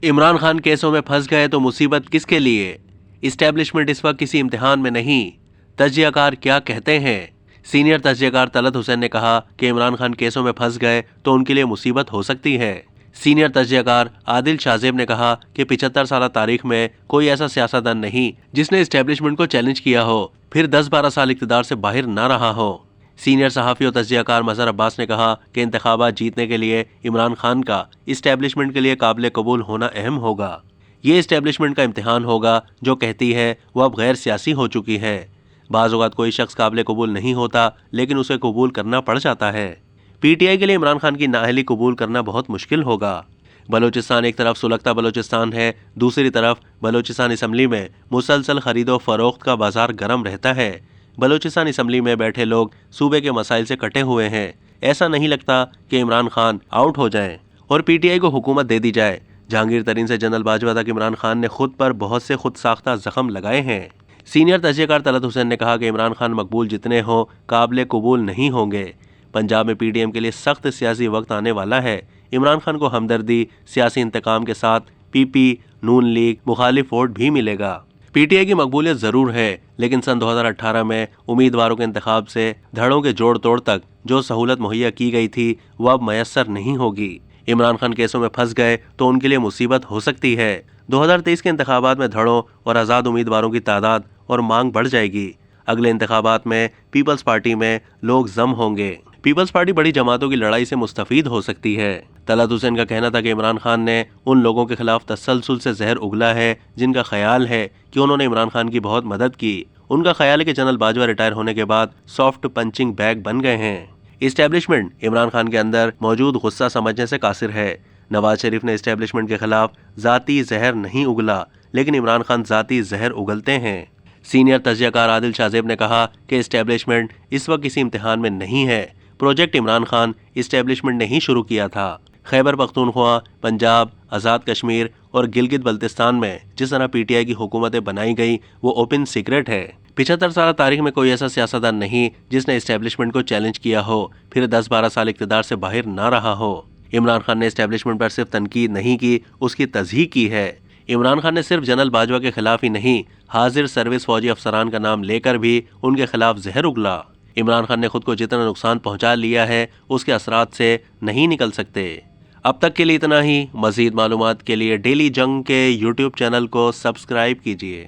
عمران خان کیسوں میں پھنس گئے تو مصیبت کس کے لیے؟ اسٹیبلشمنٹ اس وقت کسی امتحان میں نہیں۔ تجزیہ کار کیا کہتے ہیں؟ سینئر تجزیہ کار طلعت حسین نے کہا کہ عمران خان کیسوں میں پھنس گئے تو ان کے لیے مصیبت ہو سکتی ہے۔ سینئر تجزیہ کار عادل شاہ نے کہا کہ 75 سالہ تاریخ میں کوئی ایسا سیاستدان نہیں جس نے اسٹیبلشمنٹ کو چیلنج کیا ہو پھر 10-12 سال اقتدار سے باہر نہ رہا ہو۔ سینئر صحافی و تجزیہ کار مظہر عباس نے کہا کہ انتخابات جیتنے کے لیے عمران خان کا اسٹیبلشمنٹ کے لیے قابل قبول ہونا اہم ہوگا۔ یہ اسٹیبلشمنٹ کا امتحان ہوگا جو کہتی ہے وہ اب غیر سیاسی ہو چکی ہے۔ بعض اوقات کوئی شخص قابل قبول نہیں ہوتا لیکن اسے قبول کرنا پڑ جاتا ہے۔ پی ٹی آئی کے لیے عمران خان کی نااہلی قبول کرنا بہت مشکل ہوگا۔ بلوچستان ایک طرف سلگتا بلوچستان ہے، دوسری طرف بلوچستان اسمبلی میں مسلسل خرید و فروخت کا بازار گرم رہتا ہے۔ بلوچستان اسمبلی میں بیٹھے لوگ صوبے کے مسائل سے کٹے ہوئے ہیں۔ ایسا نہیں لگتا کہ عمران خان آؤٹ ہو جائیں اور پی ٹی آئی کو حکومت دے دی جائے۔ جہانگیر ترین سے جنرل باجوہ تک عمران خان نے خود پر بہت سے خود ساختہ زخم لگائے ہیں۔ سینئر تجزیہ کار طلعت حسین نے کہا کہ عمران خان مقبول جتنے ہوں قابل قبول نہیں ہوں گے۔ پنجاب میں پی ڈی ایم کے لیے سخت سیاسی وقت آنے والا ہے۔ عمران خان کو ہمدردی، سیاسی انتقام کے ساتھ پی پی، نون لیگ، مخالف ووٹ بھی ملے گا۔ پی ٹی آئی کی مقبولیت ضرور ہے لیکن سن 2018 میں امیدواروں کے انتخاب سے دھڑوں کے جوڑ توڑ تک جو سہولت مہیا کی گئی تھی وہ اب میسر نہیں ہوگی۔ عمران خان کیسوں میں پھنس گئے تو ان کے لیے مصیبت ہو سکتی ہے۔ 2023 کے انتخابات میں دھڑوں اور آزاد امیدواروں کی تعداد اور مانگ بڑھ جائے گی۔ اگلے انتخابات میں پیپلز پارٹی میں لوگ ضم ہوں گے۔ پیپلز پارٹی بڑی جماعتوں کی لڑائی سے مستفید ہو سکتی ہے۔ طلعت حسین کا کہنا تھا کہ عمران خان نے ان لوگوں کے خلاف تسلسل سے زہر اگلا ہے جن کا خیال ہے کہ انہوں نے عمران خان کی بہت مدد کی۔ ان کا خیال ہے کہ جنرل باجوہ ریٹائر ہونے کے بعد سافٹ پنچنگ بیگ بن گئے ہیں۔ اسٹیبلشمنٹ عمران خان کے اندر موجود غصہ سمجھنے سے قاصر ہے۔ نواز شریف نے اسٹیبلشمنٹ کے خلاف ذاتی زہر نہیں اگلا لیکن عمران خان ذاتی زہر اگلتے ہیں۔ سینئر تجزیہ کار عادل شاہ نے کہا کہ اسٹیبلشمنٹ اس وقت کسی امتحان میں نہیں ہے۔ پروجیکٹ عمران خان اسٹیبلشمنٹ نے ہی شروع کیا تھا۔ خیبر پختونخوا، پنجاب، آزاد کشمیر اور گلگت بلتستان میں جس طرح پی ٹی آئی کی حکومتیں بنائی گئی وہ اوپن سیکرٹ ہے۔ 75 سالہ تاریخ میں کوئی ایسا سیاستدان نہیں جس نے اسٹیبلشمنٹ کو چیلنج کیا ہو پھر 10-12 سال اقتدار سے باہر نہ رہا ہو۔ عمران خان نے اسٹیبلشمنٹ پر صرف تنقید نہیں کی، اس کی تضحیح کی ہے۔ عمران خان نے صرف جنرل باجوہ کے خلاف ہی نہیں، حاضر سروس فوجی افسران کا نام لے کر بھی ان کے خلاف زہر اگلا۔ عمران خان نے خود کو جتنا نقصان پہنچا لیا ہے اس کے اثرات سے نہیں نکل سکتے۔ اب تک کے لیے اتنا ہی۔ مزید معلومات کے لیے ڈیلی جنگ کے یوٹیوب چینل کو سبسکرائب کیجیے۔